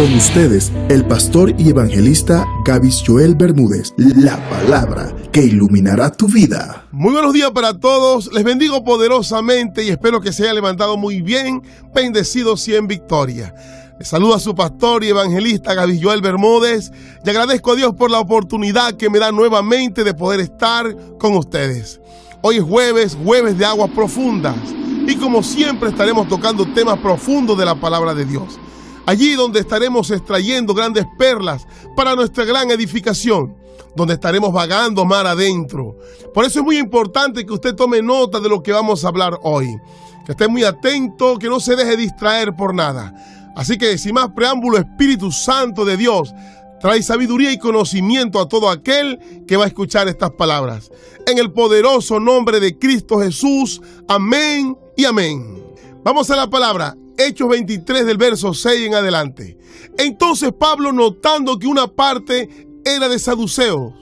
Con ustedes, el pastor y evangelista Gavis Joel Bermúdez. La palabra que iluminará tu vida. Muy buenos días para todos. Les bendigo poderosamente y espero que se haya levantado muy bien, bendecidos y en victoria. Les saluda a su pastor y evangelista Gavis Joel Bermúdez y agradezco a Dios por la oportunidad que me da nuevamente de poder estar con ustedes. Hoy es jueves de aguas profundas y como siempre estaremos tocando temas profundos de la palabra de Dios. Allí donde estaremos extrayendo grandes perlas para nuestra gran edificación, donde estaremos vagando mar adentro. Por eso es muy importante que usted tome nota de lo que vamos a hablar hoy. Que esté muy atento, que no se deje distraer por nada. Así que sin más preámbulo, Espíritu Santo de Dios, trae sabiduría y conocimiento a todo aquel que va a escuchar estas palabras. En el poderoso nombre de Cristo Jesús, amén y amén. Vamos a la palabra. Hechos 23 del verso 6 en adelante. Entonces Pablo, notando que una parte era de saduceos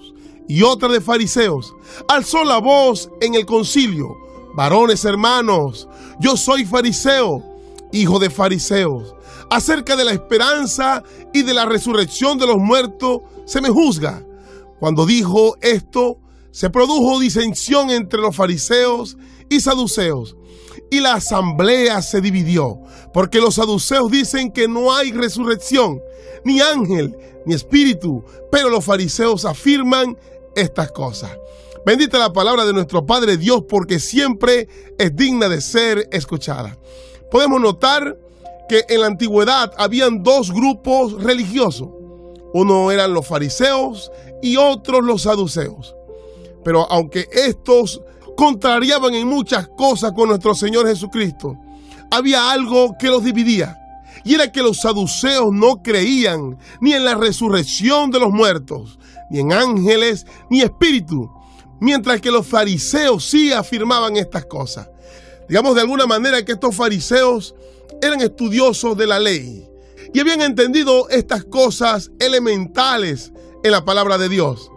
y otra de fariseos, alzó la voz en el concilio: varones hermanos, yo soy fariseo, hijo de fariseos. Acerca de la esperanza y de la resurrección de los muertos se me juzga. Cuando dijo esto, se produjo disensión entre los fariseos y saduceos, y la asamblea se dividió, porque los saduceos dicen que no hay resurrección, ni ángel, ni espíritu, pero los fariseos afirman estas cosas. Bendita la palabra de nuestro Padre Dios, porque siempre es digna de ser escuchada. Podemos notar que en la antigüedad habían dos grupos religiosos. Uno eran los fariseos y otros los saduceos. Pero aunque estos contrariaban en muchas cosas con nuestro Señor Jesucristo, había algo que los dividía, y era que los saduceos no creían ni en la resurrección de los muertos, ni en ángeles, ni espíritu, mientras que los fariseos sí afirmaban estas cosas. Digamos de alguna manera que estos fariseos eran estudiosos de la ley y habían entendido estas cosas elementales en la palabra de Dios.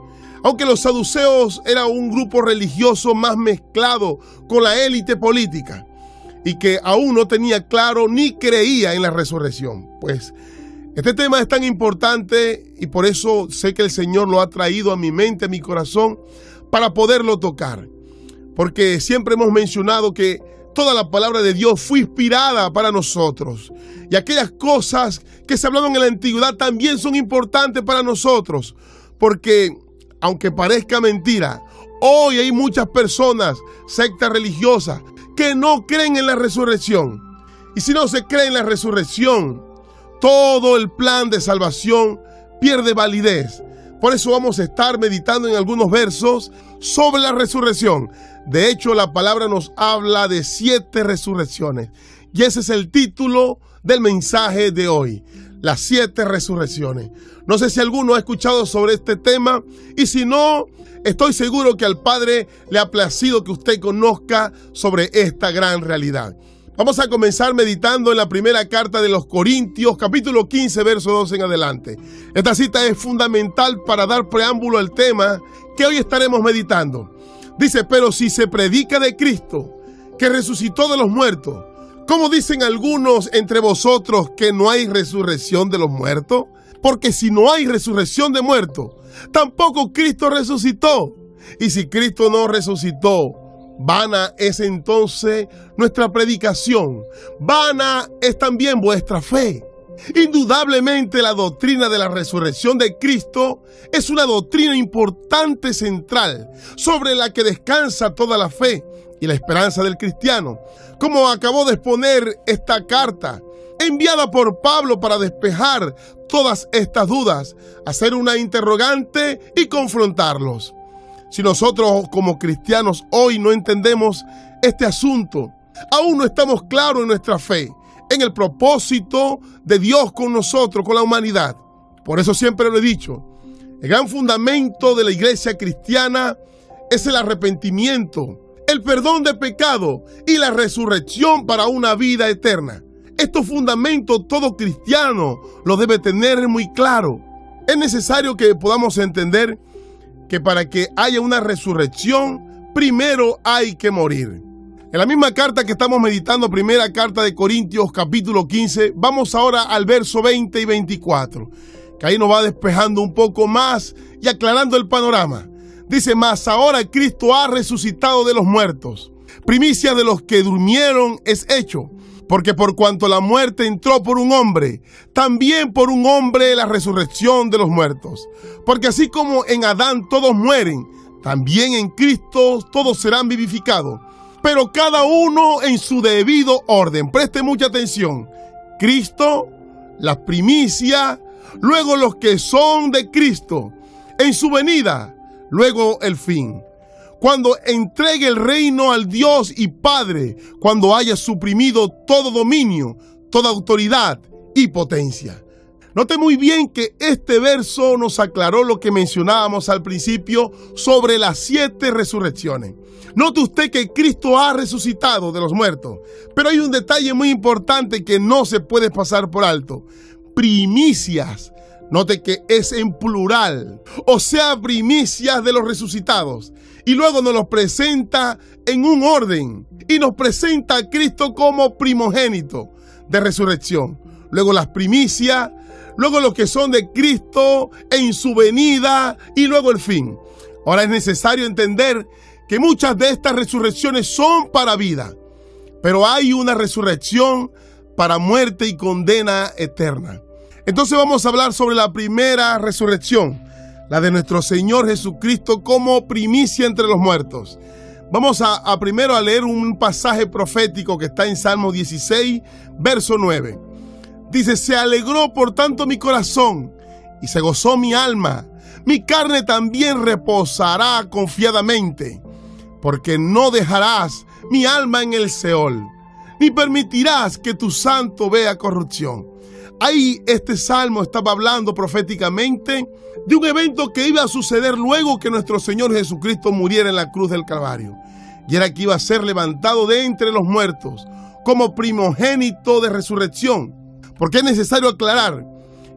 Aunque los saduceos eran un grupo religioso más mezclado con la élite política y que aún no tenía claro ni creía en la resurrección. Pues este tema es tan importante y por eso sé que el Señor lo ha traído a mi mente, a mi corazón, para poderlo tocar. Porque siempre hemos mencionado que toda la palabra de Dios fue inspirada para nosotros. Y aquellas cosas que se hablaban en la antigüedad también son importantes para nosotros. Porque aunque parezca mentira, hoy hay muchas personas, sectas religiosas, que no creen en la resurrección. Y si no se cree en la resurrección, todo el plan de salvación pierde validez. Por eso vamos a estar meditando en algunos versos sobre la resurrección. De hecho, la palabra nos habla de 7 resurrecciones. Y ese es el título del mensaje de hoy. Las 7 resurrecciones. No sé si alguno ha escuchado sobre este tema, y si no, estoy seguro que al Padre le ha placido que usted conozca sobre esta gran realidad. Vamos a comenzar meditando en la primera carta de los Corintios, capítulo 15, verso 12 en adelante. Esta cita es fundamental para dar preámbulo al tema que hoy estaremos meditando. Dice: pero si se predica de Cristo, que resucitó de los muertos, ¿cómo dicen algunos entre vosotros que no hay resurrección de los muertos? Porque si no hay resurrección de muertos, tampoco Cristo resucitó. Y si Cristo no resucitó, vana es entonces nuestra predicación, vana es también vuestra fe. Indudablemente la doctrina de la resurrección de Cristo es una doctrina importante, central, sobre la que descansa toda la fe y la esperanza del cristiano. Como acabó de exponer esta carta, enviada por Pablo para despejar todas estas dudas, hacer una interrogante y confrontarlos. Si nosotros como cristianos hoy no entendemos este asunto, aún no estamos claros en nuestra fe, en el propósito de Dios con nosotros, con la humanidad. Por eso siempre lo he dicho, el gran fundamento de la iglesia cristiana es el arrepentimiento, el perdón de pecado y la resurrección para una vida eterna. Estos fundamentos todo cristiano lo debe tener muy claro. Es necesario que podamos entender que para que haya una resurrección, primero hay que morir. En la misma carta que estamos meditando, primera carta de Corintios, capítulo 15, vamos ahora al verso 20 y 24, que ahí nos va despejando un poco más y aclarando el panorama. Dice: mas ahora Cristo ha resucitado de los muertos, primicia de los que durmieron es hecho, porque por cuanto la muerte entró por un hombre, también por un hombre la resurrección de los muertos. Porque así como en Adán todos mueren, también en Cristo todos serán vivificados, pero cada uno en su debido orden. Preste mucha atención. Cristo, la primicia, luego los que son de Cristo, en su venida, luego el fin. Cuando entregue el reino al Dios y Padre, cuando haya suprimido todo dominio, toda autoridad y potencia. Note muy bien que este verso nos aclaró lo que mencionábamos al principio sobre las 7 resurrecciones. Note usted que Cristo ha resucitado de los muertos, pero hay un detalle muy importante que no se puede pasar por alto. Primicias. Note que es en plural, o sea, primicias de los resucitados. Y luego nos los presenta en un orden y nos presenta a Cristo como primogénito de resurrección. Luego las primicias, luego los que son de Cristo en su venida y luego el fin. Ahora es necesario entender que muchas de estas resurrecciones son para vida, pero hay una resurrección para muerte y condena eterna. Entonces vamos a hablar sobre la primera resurrección, la de nuestro Señor Jesucristo como primicia entre los muertos. Vamos a primero a leer un pasaje profético que está en Salmo 16, verso 9. Dice: se alegró por tanto mi corazón y se gozó mi alma. Mi carne también reposará confiadamente, porque no dejarás mi alma en el Seol, ni permitirás que tu santo vea corrupción. Ahí este salmo estaba hablando proféticamente de un evento que iba a suceder luego que nuestro Señor Jesucristo muriera en la cruz del Calvario. Y era que iba a ser levantado de entre los muertos como primogénito de resurrección. Porque es necesario aclarar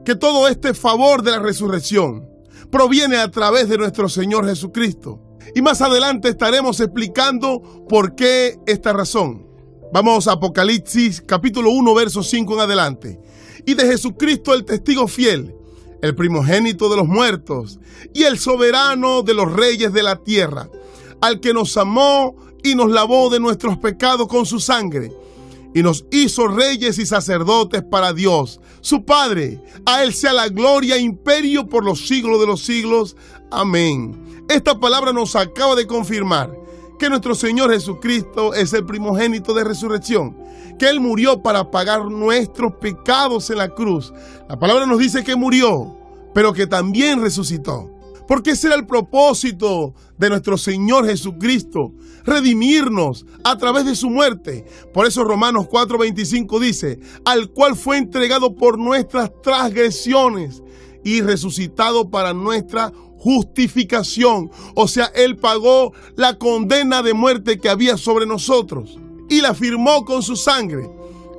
que todo este favor de la resurrección proviene a través de nuestro Señor Jesucristo. Y más adelante estaremos explicando por qué esta razón. Vamos a Apocalipsis capítulo 1, verso 5 en adelante. Y de Jesucristo el testigo fiel, el primogénito de los muertos y el soberano de los reyes de la tierra, al que nos amó y nos lavó de nuestros pecados con su sangre, y nos hizo reyes y sacerdotes para Dios, su Padre. A Él sea la gloria e imperio por los siglos de los siglos. Amén. Esta palabra nos acaba de confirmar que nuestro Señor Jesucristo es el primogénito de resurrección, que Él murió para pagar nuestros pecados en la cruz. La palabra nos dice que murió, pero que también resucitó. Porque ese era el propósito de nuestro Señor Jesucristo, redimirnos a través de su muerte. Por eso Romanos 4:25 dice: al cual fue entregado por nuestras transgresiones y resucitado para nuestra justificación. O sea, Él pagó la condena de muerte que había sobre nosotros y la firmó con su sangre.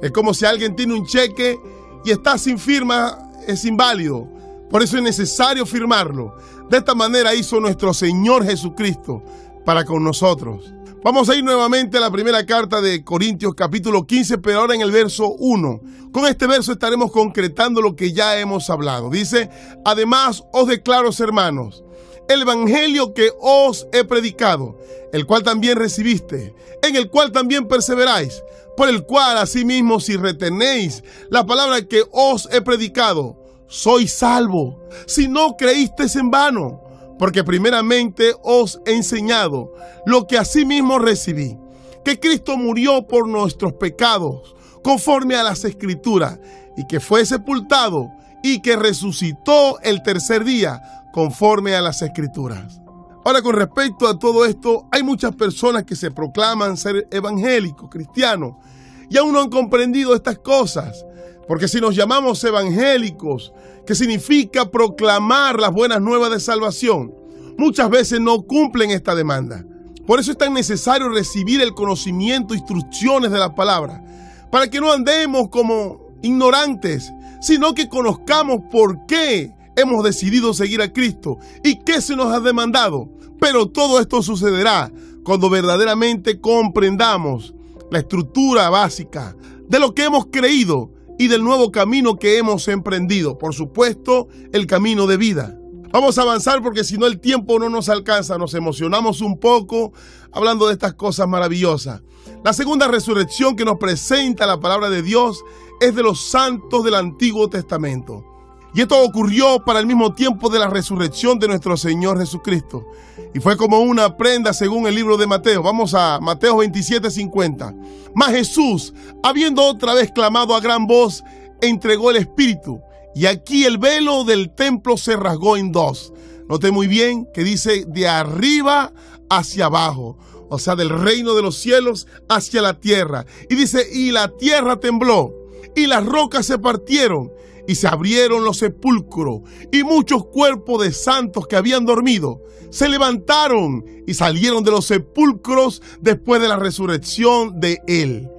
Es como si alguien tiene un cheque y está sin firma, es inválido. Por eso es necesario firmarlo. De esta manera hizo nuestro Señor Jesucristo para con nosotros. Vamos a ir nuevamente a la primera carta de Corintios capítulo 15, pero ahora en el verso 1. Con este verso estaremos concretando lo que ya hemos hablado. Dice: además os declaro, hermanos, el evangelio que os he predicado, el cual también recibiste, en el cual también perseveráis, por el cual asimismo si retenéis la palabra que os he predicado, sois salvo, si no creísteis en vano. Porque primeramente os he enseñado lo que asimismo recibí, que Cristo murió por nuestros pecados, conforme a las Escrituras, y que fue sepultado, y que resucitó el tercer día, conforme a las Escrituras. Ahora, con respecto a todo esto, hay muchas personas que se proclaman ser evangélicos, cristianos, y aún no han comprendido estas cosas. Porque si nos llamamos evangélicos, que significa proclamar las buenas nuevas de salvación, muchas veces no cumplen esta demanda. Por eso es tan necesario recibir el conocimiento, instrucciones de la palabra, para que no andemos como ignorantes, sino que conozcamos por qué hemos decidido seguir a Cristo y qué se nos ha demandado. Pero todo esto sucederá cuando verdaderamente comprendamos la estructura básica de lo que hemos creído y del nuevo camino que hemos emprendido. Por supuesto, el camino de vida. Vamos a avanzar porque si no el tiempo no nos alcanza. Nos emocionamos un poco hablando de estas cosas maravillosas. La segunda resurrección que nos presenta la palabra de Dios es de los santos del Antiguo Testamento. Y esto ocurrió para el mismo tiempo de la resurrección de nuestro Señor Jesucristo. Y fue como una prenda según el libro de Mateo. Vamos a Mateo 27:50. Mas Jesús, habiendo otra vez clamado a gran voz, entregó el Espíritu. Y aquí el velo del templo se rasgó en dos. Note muy bien que dice de arriba hacia abajo. O sea, del reino de los cielos hacia la tierra. Y dice, y la tierra tembló, y las rocas se partieron, y se abrieron los sepulcros, y muchos cuerpos de santos que habían dormido se levantaron y salieron de los sepulcros después de la resurrección de él.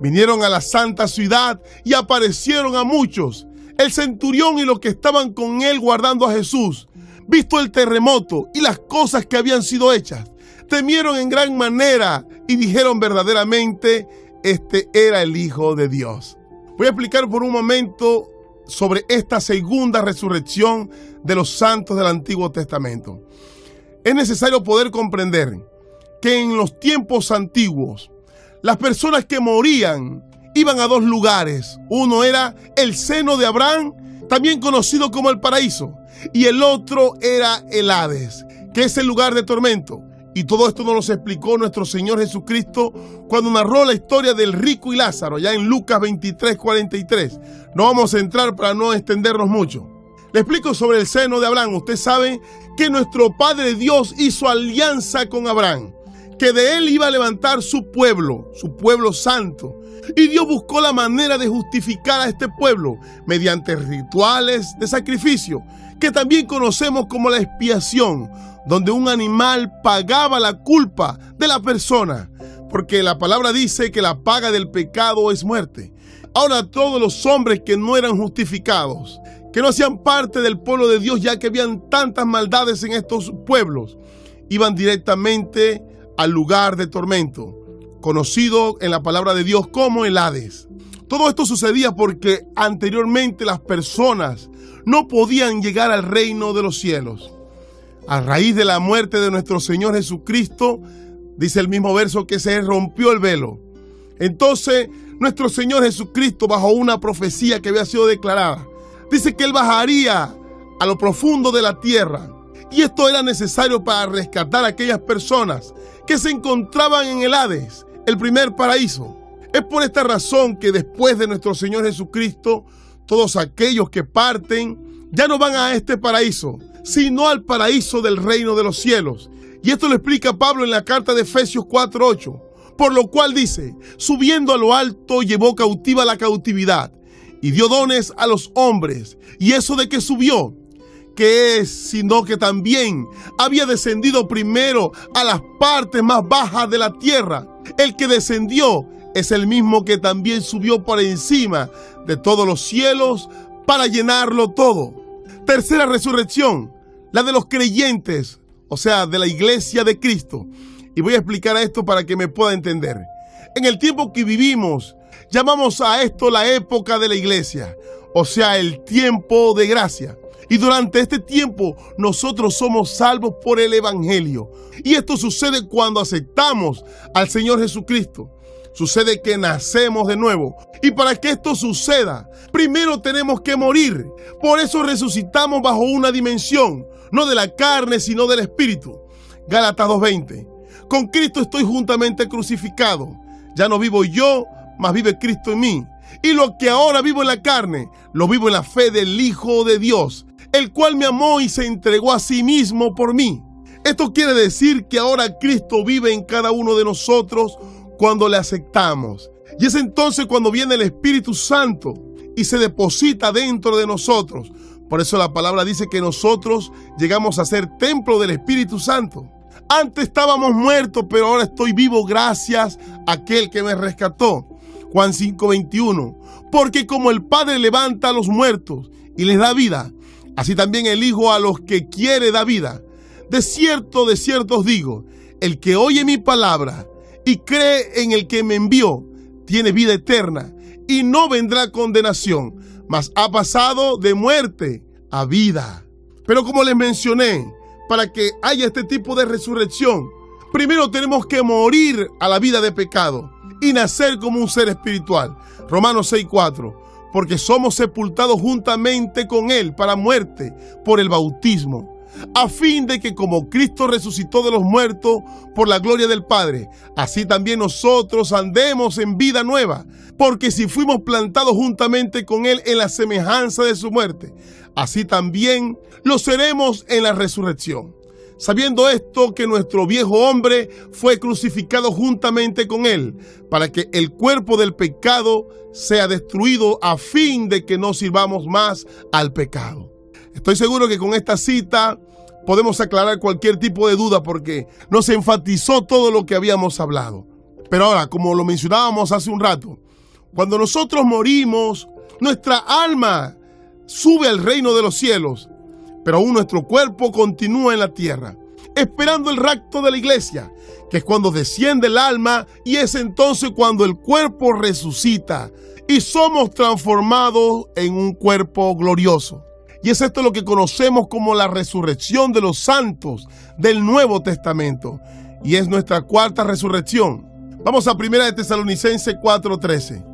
Vinieron a la santa ciudad y aparecieron a muchos. El centurión y los que estaban con él guardando a Jesús, visto el terremoto y las cosas que habían sido hechas, temieron en gran manera y dijeron verdaderamente, este era el Hijo de Dios. Voy a explicar por un momento sobre esta segunda resurrección de los santos del Antiguo Testamento. Es necesario poder comprender que en los tiempos antiguos, las personas que morían iban a dos lugares. Uno era el seno de Abraham, también conocido como el paraíso, y el otro era el Hades, que es el lugar de tormento. Y todo esto nos lo explicó nuestro Señor Jesucristo cuando narró la historia del rico y Lázaro, ya en Lucas 23:43. No vamos a entrar para no extendernos mucho. Le explico sobre el seno de Abraham. Usted sabe que nuestro Padre Dios hizo alianza con Abraham, que de él iba a levantar su pueblo santo. Y Dios buscó la manera de justificar a este pueblo mediante rituales de sacrificio, que también conocemos como la expiación, donde un animal pagaba la culpa de la persona, porque la palabra dice que la paga del pecado es muerte. Ahora todos los hombres que no eran justificados, que no hacían parte del pueblo de Dios, ya que habían tantas maldades en estos pueblos, iban directamente al lugar de tormento, conocido en la palabra de Dios como el Hades. Todo esto sucedía porque anteriormente las personas no podían llegar al reino de los cielos. A raíz de la muerte de nuestro Señor Jesucristo, dice el mismo verso que se rompió el velo. Entonces, nuestro Señor Jesucristo, bajo una profecía que había sido declarada, dice que Él bajaría a lo profundo de la tierra. Y esto era necesario para rescatar a aquellas personas que se encontraban en el Hades, el primer paraíso. Es por esta razón que después de nuestro Señor Jesucristo, todos aquellos que parten ya no van a este paraíso, sino al paraíso del reino de los cielos. Y esto lo explica Pablo en la carta de Efesios 4:8. Por lo cual dice, subiendo a lo alto llevó cautiva la cautividad y dio dones a los hombres. Y eso de que subió, que es sino que también había descendido primero a las partes más bajas de la tierra. El que descendió es el mismo que también subió por encima de todos los cielos para llenarlo todo. Tercera resurrección, la de los creyentes, o sea, de la iglesia de Cristo. Y voy a explicar esto para que me pueda entender. En el tiempo que vivimos, llamamos a esto la época de la iglesia, o sea, el tiempo de gracia. Y durante este tiempo nosotros somos salvos por el Evangelio. Y esto sucede cuando aceptamos al Señor Jesucristo. Sucede que nacemos de nuevo. Y para que esto suceda, primero tenemos que morir. Por eso resucitamos bajo una dimensión, no de la carne, sino del Espíritu. Gálatas 2:20. Con Cristo estoy juntamente crucificado. Ya no vivo yo, mas vive Cristo en mí. Y lo que ahora vivo en la carne, lo vivo en la fe del Hijo de Dios, el cual me amó y se entregó a sí mismo por mí. Esto quiere decir que ahora Cristo vive en cada uno de nosotros cuando le aceptamos. Y es entonces cuando viene el Espíritu Santo y se deposita dentro de nosotros. Por eso la palabra dice que nosotros llegamos a ser templo del Espíritu Santo. Antes estábamos muertos, pero ahora estoy vivo gracias a aquel que me rescató. Juan 5:21. Porque como el Padre levanta a los muertos y les da vida, así también el Hijo a los que quiere da vida. De cierto os digo, El que oye mi palabra y cree en el que me envió, tiene vida eterna y no vendrá condenación, mas ha pasado de muerte a vida. Pero como les mencioné, para que haya este tipo de resurrección, primero tenemos que morir a la vida de pecado y nacer como un ser espiritual. Romanos 6:4. Porque somos sepultados juntamente con Él para muerte por el bautismo, a fin de que como Cristo resucitó de los muertos por la gloria del Padre, así también nosotros andemos en vida nueva. Porque si fuimos plantados juntamente con Él en la semejanza de su muerte, así también lo seremos en la resurrección. Sabiendo esto, que nuestro viejo hombre fue crucificado juntamente con Él, para que el cuerpo del pecado sea destruido, a fin de que no sirvamos más al pecado. Estoy seguro que con esta cita podemos aclarar cualquier tipo de duda, porque nos enfatizó todo lo que habíamos hablado. Pero ahora, como lo mencionábamos hace un rato, cuando nosotros morimos, nuestra alma sube al reino de los cielos, pero aún nuestro cuerpo continúa en la tierra, esperando el rapto de la iglesia, que es cuando desciende el alma, y es entonces cuando el cuerpo resucita y somos transformados en un cuerpo glorioso. Y es esto lo que conocemos como la resurrección de los santos del Nuevo Testamento, y es nuestra cuarta resurrección. Vamos a 1 Tesalonicenses 4:13.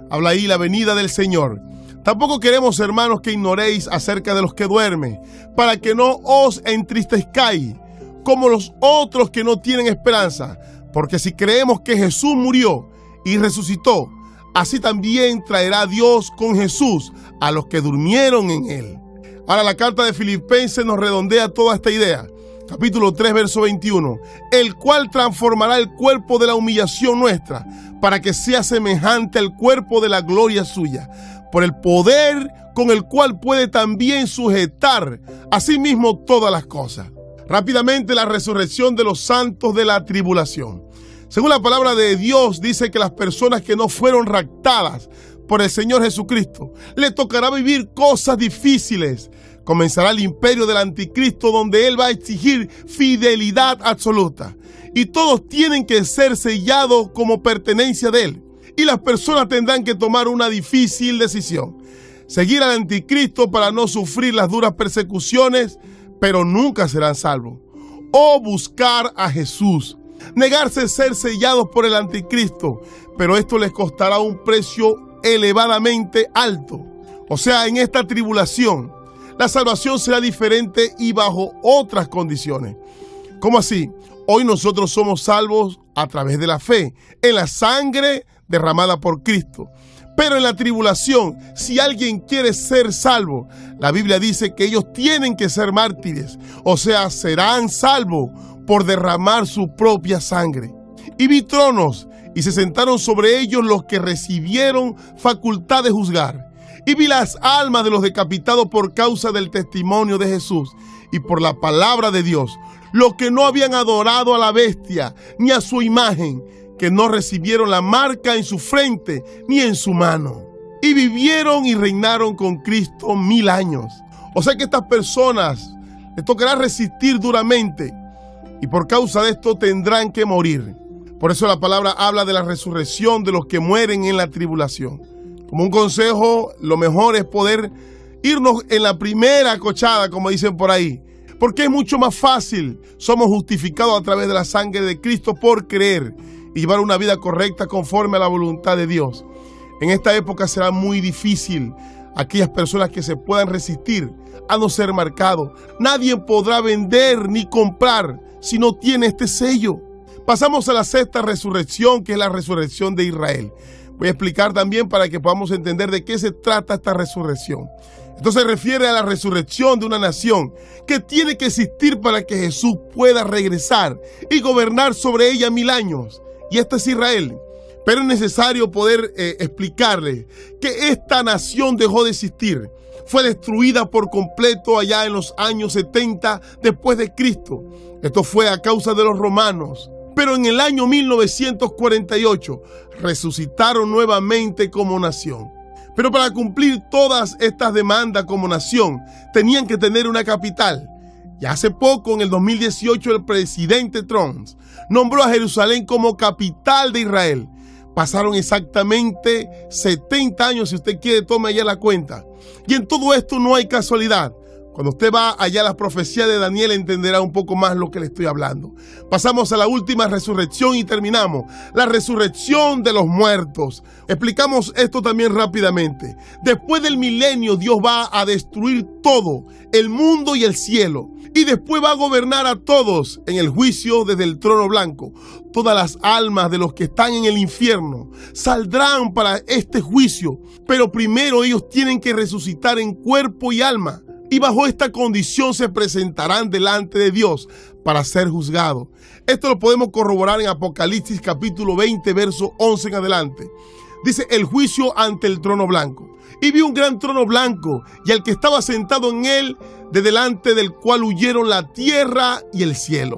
Habla ahí la venida del Señor. Tampoco queremos, hermanos, que ignoréis acerca de los que duermen, para que no os entristezcáis como los otros que no tienen esperanza. Porque si creemos que Jesús murió y resucitó, así también traerá Dios con Jesús a los que durmieron en Él. Ahora la carta de Filipenses nos redondea toda esta idea. Capítulo 3, verso 21. El cual transformará el cuerpo de la humillación nuestra, para que sea semejante al cuerpo de la gloria suya, por el poder con el cual puede también sujetar a sí mismo todas las cosas. Rápidamente, la resurrección de los santos de la tribulación. Según la palabra de Dios, dice que las personas que no fueron raptadas por el Señor Jesucristo, le tocará vivir cosas difíciles. Comenzará el imperio del anticristo, donde él va a exigir fidelidad absoluta. Y todos tienen que ser sellados como pertenencia de él. Y las personas tendrán que tomar una difícil decisión: seguir al anticristo para no sufrir las duras persecuciones, pero nunca serán salvos, o buscar a Jesús, negarse a ser sellados por el anticristo, pero esto les costará un precio elevadamente alto. O sea, en esta tribulación, la salvación será diferente y bajo otras condiciones. ¿Cómo así? Hoy nosotros somos salvos a través de la fe en la sangre derramada por Cristo. Pero en la tribulación, si alguien quiere ser salvo, la Biblia dice que ellos tienen que ser mártires, o sea, serán salvos por derramar su propia sangre. Y vi tronos, y se sentaron sobre ellos los que recibieron facultad de juzgar. Y vi las almas de los decapitados por causa del testimonio de Jesús y por la palabra de Dios, los que no habían adorado a la bestia ni a su imagen, que no recibieron la marca en su frente ni en su mano. Y vivieron y reinaron con Cristo 1000 años. O sea que estas personas les tocará resistir duramente, y por causa de esto tendrán que morir. Por eso la palabra habla de la resurrección de los que mueren en la tribulación. Como un consejo, lo mejor es poder irnos en la primera cochada, como dicen por ahí, porque es mucho más fácil. Somos justificados a través de la sangre de Cristo por creer y llevar una vida correcta conforme a la voluntad de Dios. En esta época será muy difícil aquellas personas que se puedan resistir a no ser marcados. Nadie podrá vender ni comprar si no tiene este sello. Pasamos a la sexta resurrección, que es la resurrección de Israel. Voy a explicar también para que podamos entender de qué se trata esta resurrección. Esto se refiere a la resurrección de una nación que tiene que existir para que Jesús pueda regresar y gobernar sobre ella 1000 años. Y esta es Israel. Pero es necesario poder explicarle que esta nación dejó de existir. Fue destruida por completo allá en los años 70 después de Cristo. Esto fue a causa de los romanos. Pero en el año 1948 resucitaron nuevamente como nación. Pero para cumplir todas estas demandas como nación, tenían que tener una capital. Y hace poco, en el 2018, el presidente Trump nombró a Jerusalén como capital de Israel. Pasaron exactamente 70 años, si usted quiere, tome allá la cuenta. Y en todo esto no hay casualidad. Cuando usted va allá a la profecía de Daniel, entenderá un poco más lo que le estoy hablando. Pasamos a la última resurrección y terminamos. La resurrección de los muertos. Explicamos esto también rápidamente. Después del milenio, Dios va a destruir todo, el mundo y el cielo. Y después va a gobernar a todos en el juicio desde el trono blanco. Todas las almas de los que están en el infierno saldrán para este juicio. Pero primero ellos tienen que resucitar en cuerpo y alma. Y bajo esta condición se presentarán delante de Dios para ser juzgados. Esto lo podemos corroborar en Apocalipsis capítulo 20, verso 11 en adelante. Dice: el juicio ante el trono blanco. Y vi un gran trono blanco, y al que estaba sentado en él, de delante del cual huyeron la tierra y el cielo.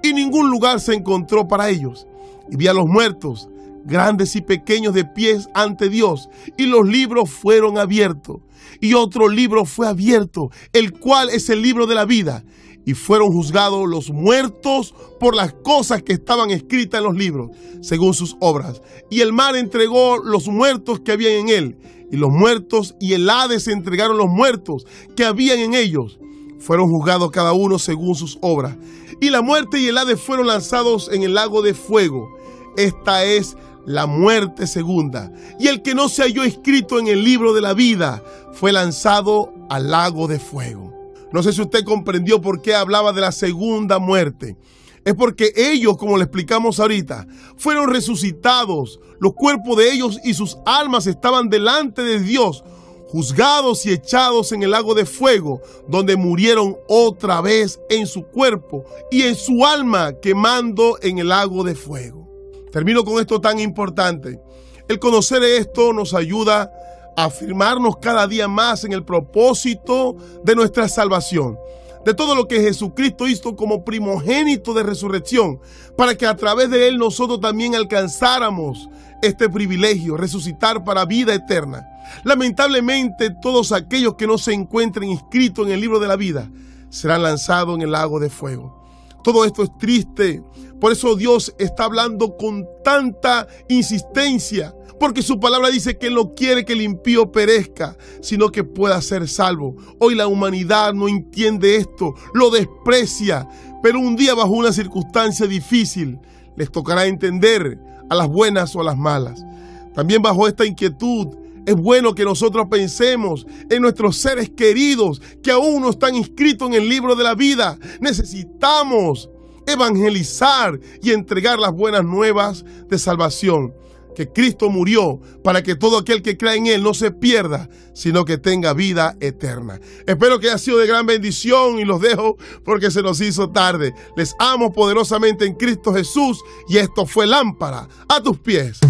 Y ningún lugar se encontró para ellos. Y vi a los muertos, grandes y pequeños, de pies ante Dios, y los libros fueron abiertos. Y otro libro fue abierto, el cual es el libro de la vida. Y fueron juzgados los muertos por las cosas que estaban escritas en los libros, según sus obras. Y el mar entregó los muertos que habían en él. Y los muertos y el Hades entregaron los muertos que habían en ellos. Fueron juzgados cada uno según sus obras. Y la muerte y el Hades fueron lanzados en el lago de fuego. Esta es la muerte segunda. Y el que no se halló escrito en el libro de la vida fue lanzado al lago de fuego. No sé si usted comprendió por qué hablaba de la segunda muerte. Es porque ellos, como le explicamos ahorita, fueron resucitados. Los cuerpos de ellos y sus almas estaban delante de Dios, juzgados y echados en el lago de fuego, donde murieron otra vez en su cuerpo y en su alma, quemando en el lago de fuego. Termino con esto tan importante. El conocer esto nos ayuda a afirmarnos cada día más en el propósito de nuestra salvación, de todo lo que Jesucristo hizo como primogénito de resurrección, para que a través de él nosotros también alcanzáramos este privilegio, resucitar para vida eterna. Lamentablemente, todos aquellos que no se encuentren inscritos en el libro de la vida serán lanzados en el lago de fuego. Todo esto es triste. Por eso Dios está hablando con tanta insistencia, porque su palabra dice que no quiere que el impío perezca, sino que pueda ser salvo. Hoy la humanidad no entiende esto, lo desprecia, pero un día, bajo una circunstancia difícil, les tocará entender, a las buenas o a las malas. También bajo esta inquietud, es bueno que nosotros pensemos en nuestros seres queridos que aún no están inscritos en el libro de la vida. Necesitamos evangelizar y entregar las buenas nuevas de salvación, que Cristo murió para que todo aquel que crea en él no se pierda, sino que tenga vida eterna. Espero que haya sido de gran bendición y los dejo porque se nos hizo tarde. Les amo poderosamente en Cristo Jesús y esto fue Lámpara a tus pies.